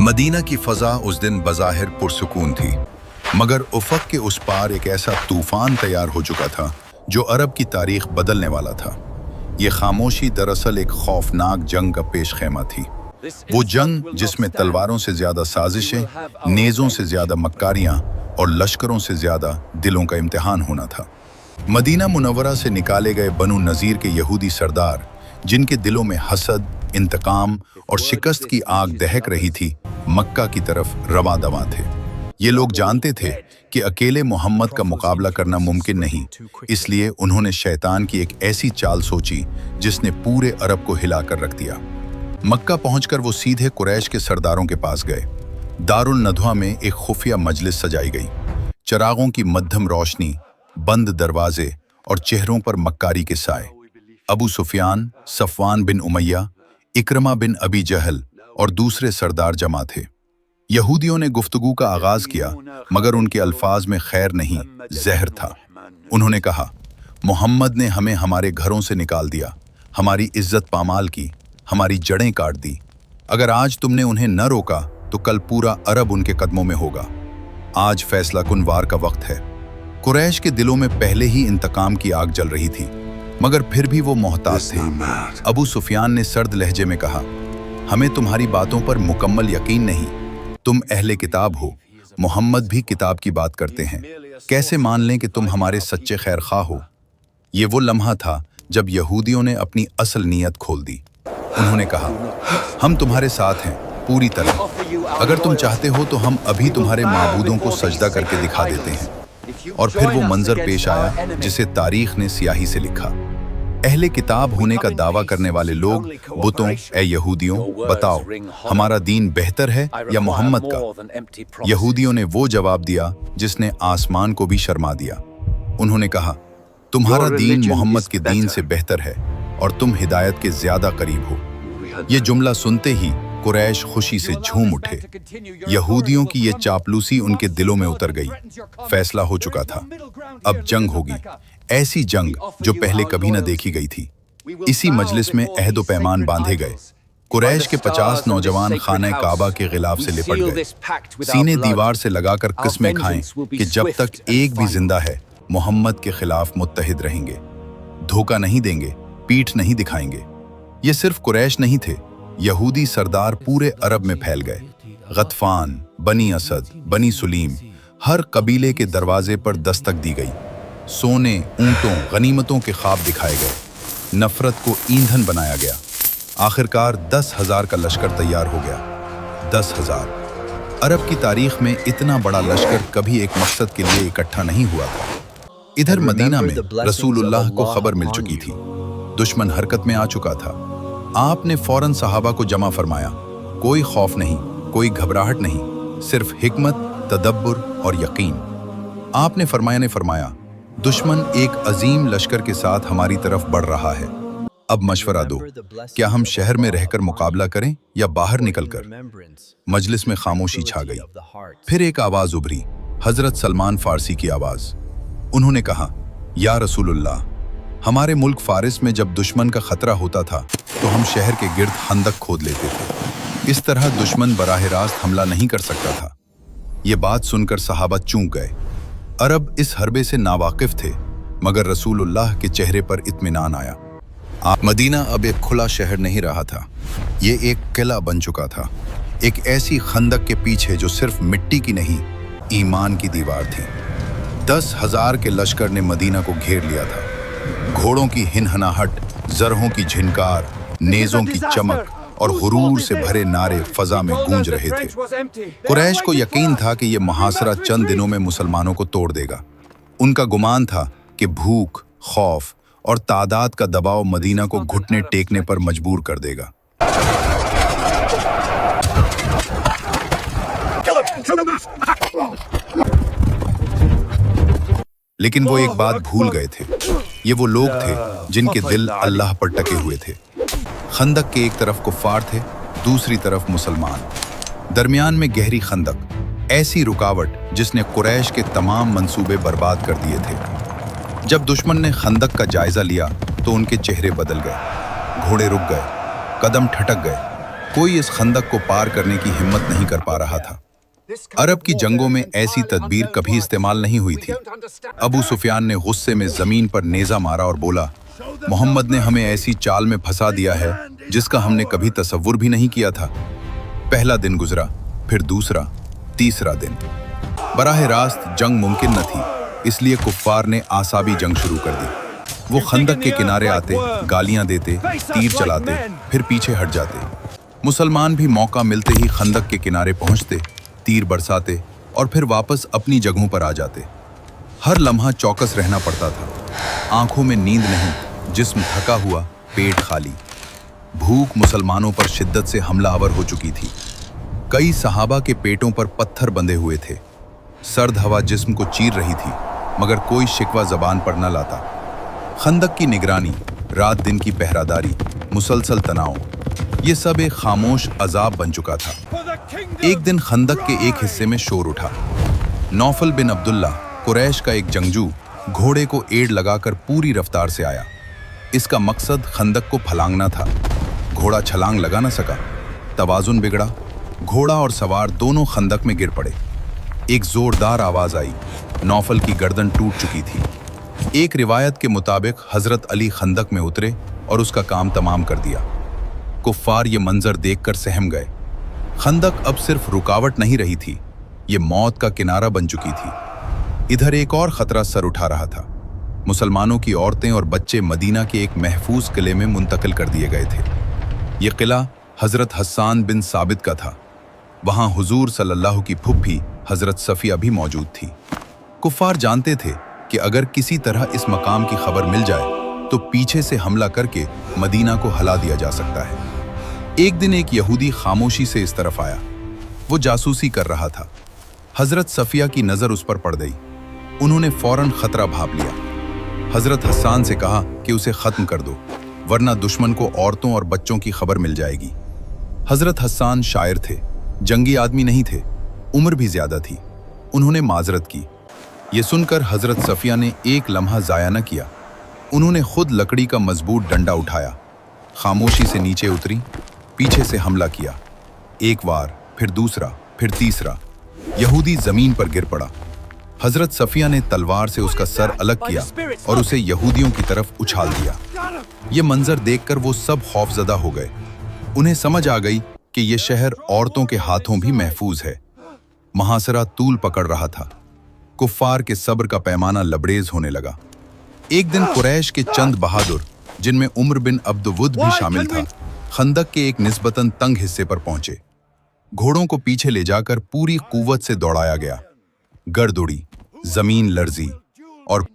Medina की फ़ज़ा उस दिन बज़ाहिर पुरसुकून थी, मगर उफ़क़ के उस पार एक ऐसा तूफ़ान तैयार हो चुका था जो अरब की तारीख़ बदलने वाला था। ये खामोशी दरअसल एक खौफनाक जंग का पेश ख़ैमा थी। वो जंग जिसमें तलवारों से ज़्यादा साजिशें, नेज़ों से ज़्यादा मक्कारियाँ और लश्करों से ज़्यादा दिलों का इम्तिहान होना था। मदीना मुनव्वरा से निकाले गए बनु नज़ीर के यहूदी सरदार, जिनके दिलों में हसद, इंतकाम और शिकस्त की आग दहक रही थी, मक्का की तरफ रवां दवां थे। ये लोग जानते थे कि अकेले मोहम्मद का मुकाबला करना मुमकिन नहीं, इसलिए उन्होंने शैतान की एक ऐसी चाल सोची जिसने पूरे अरब को हिलाकर रख दिया। मक्का पहुंचकर वो सीधे कुरैश के सरदारों के पास गए। दारुल नदवा में एक खुफिया मजलिस सजाई गई। चिरागों की मध्यम रोशनी, बंद दरवाजे और चेहरों पर मक्कारी के साए। अबू सुफियान, सफवान बिन उमैया, इकरमा बिन अबी जहल और दूसरे सरदार जमा थे। यहूदियों ने गुफ्तगू का आगाज किया, मगर उनके अल्फाज में खैर नहीं, जहर था। उन्होंने कहा, मोहम्मद ने हमें हमारे घरों से निकाल दिया, हमारी इज्जत पामाल की, हमारी जड़ें काट दी। अगर आज तुमने उन्हें न रोका तो कल पूरा अरब उनके कदमों में होगा। आज फैसला कुन वार का वक्त है। कुरैश के दिलों में पहले ही इंतकाम की आग जल रही थी, मगर फिर भी वो मोहतात थे। अबू सुफियान ने सर्द लहजे में कहा, हमें तुम्हारी बातों पर मुकम्मल यकीन नहीं। तुम अहले किताब हो, मोहम्मद भी किताब की बात करते हैं, कैसे मान लें कि तुम हमारे सच्चे खैर खा हो। ये वो लम्हा था जब यहूदियों ने अपनी असल नीयत खोल दी। उन्होंने कहा, हम तुम्हारे साथ हैं पूरी तरह। अगर तुम चाहते हो तो हम अभी तुम्हारे माबूदों को सजदा करके दिखा देते हैं। और फिर वो मंजर पेश आया जिसे तारीख ने स्याही से लिखा। अहले किताब होने का दावा करने वाले लोग बुतों, ए यहूदियों, बताओ हमारा दीन बेहतर है या मोहम्मद का? यहूदियों ने वो जवाब दिया जिसने आसमान को भी शर्मा दिया। उन्होंने कहा, तुम्हारा दीन मोहम्मद के दीन से बेहतर है और तुम हिदायत के ज्यादा करीब हो। ये जुमला सुनते ही कुरैश खुशी से झूम उठे। यहूदियों की ये चापलूसी उनके दिलों में उतर गई। फैसला हो चुका था, अब जंग होगी, ऐसी जंग जो पहले कभी न देखी गई थी। इसी मजलिस में अहद पैमान बांधे गए। कुरैश के 50 नौजवान खाने काबा के खिलाफ से लिपट गए। सीने दीवार से लगाकर कस्में खाएं कि जब तक एक भी जिंदा है मोहम्मद के खिलाफ मुत्तहिद रहेंगे, धोखा नहीं देंगे, पीठ नहीं दिखाएंगे। ये सिर्फ कुरैश नहीं थे, यहूदी सरदार पूरे अरब में फैल गए। गतफान, बनी असद, बनी सुलीम, हर कबीले के दरवाजे पर दस्तक दी गई। सोने, ऊंटों, गनीमतों के ख्वाब दिखाए गए। नफरत को ईंधन बनाया गया। आखिरकार 10,000 का लश्कर तैयार हो गया। 10,000। अरब की तारीख में इतना बड़ा लश्कर कभी एक मकसद के लिए इकट्ठा नहीं हुआ था। इधर मदीना में रसूलुल्लाह को खबर मिल चुकी थी, दुश्मन हरकत में आ चुका था। आपने फौरन सहाबा को जमा फरमाया। कोई खौफ नहीं, कोई घबराहट नहीं, सिर्फ हिकमत, तदब्बुर और यकीन। आपने फरमाया, दुश्मन एक अजीम लश्कर के साथ हमारी तरफ बढ़ रहा है। अब मशवरा दो, क्या हम शहर में रहकर मुकाबला करें या बाहर निकलकर? मजलिस में खामोशी छा गई। फिर एक आवाज उभरी, हजरत सलमान फारसी की आवाज। उन्होंने कहा, या रसूलुल्लाह, हमारे मुल्क फारिस में जब दुश्मन का खतरा होता था तो हम शहर के गिर्द खंदक खोद लेते थे। इस तरह दुश्मन बराह रास्त हमला नहीं कर सकता था। ये बात सुनकर सहाबा चूक गए। अरब इस हरबे से नावाकिफ थे, मगर रसूलुल्लाह के चेहरे पर इत्मीनान आया। मदीना अब एक खुला शहर नहीं रहा था, ये एक किला बन चुका था। एक ऐसी खंदक के पीछे जो सिर्फ मिट्टी की नहीं, ईमान की दीवार थी। 10,000 के लश्कर ने मदीना को घेर लिया था। घोड़ों की हिनहनाहट, जरहों की झिनकार, नेज़ों की चमक और गुरूर से भरे नारे फजा में गूंज रहे थे। कुरैश को यकीन था कि यह मुहासरा चंद दिनों में मुसलमानों को तोड़ देगा। उनका गुमान था कि भूख, खौफ और तादाद का दबाव मदीना को घुटने टेकने पर मजबूर कर देगा। लेकिन वो एक बात भूल गए थे, ये वो लोग थे जिनके दिल अल्लाह पर टके हुए थे। खंदक के एक तरफ कुफ्फार थे, दूसरी तरफ मुसलमान। दरमियान में गहरी खंदक, ऐसी रुकावट जिसने कुरैश के तमाम मंसूबे बर्बाद कर दिए थे। जब दुश्मन ने खंदक का जायजा लिया तो उनके चेहरे बदल गए, घोड़े रुक गए, कदम ठटक गए। कोई इस खंदक को पार करने की हिम्मत नहीं कर पा रहा था। अरब की जंगों में ऐसी तदबीर कभी इस्तेमाल नहीं हुई थी। अबू सुफियान ने गुस्से में जमीन पर नेजा मारा और बोला, मोहम्मद ने हमें ऐसी चाल में फंसा दिया है जिसका हमने कभी तसव्वुर भी नहीं किया था। पहला दिन गुजरा, फिर दूसरा, तीसरा दिन। बराह रास्त जंग मुमकिन न थी, इसलिए कुफ्फार ने आसाबी जंग शुरू कर दी। वो खंदक के किनारे आते, गालियां देते, तीर चलाते, फिर पीछे हट जाते। मुसलमान भी मौका मिलते ही खंदक के किनारे पहुंचते, तीर बरसाते और फिर वापस अपनी जगहों पर आ जाते। हर लम्हा चौकस रहना पड़ता था। आंखों में नींद नहीं, जिस्म थका हुआ, पेट खाली। भूख मुसलमानों पर शिद्दत से हमलावर हो चुकी थी। कई सहाबा के पेटों पर पत्थर बंधे हुए थे। सर्द हवा जिस्म को चीर रही थी, मगर कोई शिकवा जबान पर न लाता। खंदक की निगरानी, रात दिन की पहरादारी, मुसलसल तनाव, ये सब एक खामोश अजाब बन चुका था। एक दिन खंदक के एक हिस्से में शोर उठा। नौफल बिन अब्दुल्ला, कुरैश का एक जंगजू, घोड़े को एड़ लगाकर पूरी रफ्तार से आया। इसका मकसद खंदक को फलांगना था। घोड़ा छलांग लगा न सका, तवाजुन बिगड़ा, घोड़ा और सवार दोनों खंदक में गिर पड़े। एक जोरदार आवाज आई, नौफल की गर्दन टूट चुकी थी। एक रिवायत के मुताबिक हजरत अली खंदक में उतरे और उसका काम तमाम कर दिया। कुफ्फार ये मंजर देखकर सहम गए। खंदक अब सिर्फ रुकावट नहीं रही थी, ये मौत का किनारा बन चुकी थी। इधर एक और खतरा सर उठा रहा था। मुसलमानों की औरतें और बच्चे मदीना के एक महफूज किले में मुंतकिल कर दिए गए थे। ये किला हजरत हस्सान बिन साबित का था। वहां हुजूर सल्लल्लाहु की फुफ्फी हजरत सफिया भी मौजूद थी। कुफ्फार जानते थे कि अगर किसी तरह इस मकाम की खबर मिल जाए तो पीछे से हमला करके मदीना को हिला दिया जा सकता है। एक दिन एक यहूदी खामोशी से इस तरफ आया। वो जासूसी कर रहा था। हजरत सफिया की नजर उस पर पड़ गई। उन्होंने फौरन खतरा भांप लिया। हजरत हस्सान से कहा कि उसे खत्म कर दो, वरना दुश्मन को औरतों और बच्चों की खबर मिल जाएगी। हजरत हस्सान शायर थे, जंगी आदमी नहीं थे, उम्र भी ज्यादा थी। उन्होंने माजरत की। ये सुनकर हजरत सफिया ने एक लम्हा जाया न किया। उन्होंने खुद लकड़ी का मजबूत डंडा उठाया, खामोशी से नीचे उतरी, पीछे से हमला किया। एक वार, फिर दूसरा, फिर तीसरा। यहूदी जमीन पर गिर पड़ा। हजरत सफिया ने तलवार से उसका सर अलग किया और उसे यहूदियों की तरफ उछाल दिया। ये मंजर देखकर वो सब खौफजदा हो गए। उन्हें समझ आ गई कि ये शहर औरतों के हाथों भी महफूज है। मुहासरा तूल पकड़ रहा था। कुफ्फार के सब्र का पैमाना लबरेज होने लगा। एक दिन कुरैश के चंद बहादुर, जिनमें उमर बिन अब्दुवुद भी शामिल था, खंदक के एक निस्बतन तंग हिस्से पर पहुंचे। घोड़ों को पीछे ले जाकर पूरी कुव्वत से दौड़ाया गया। गर्द उड़ी, जमीन लर्जी और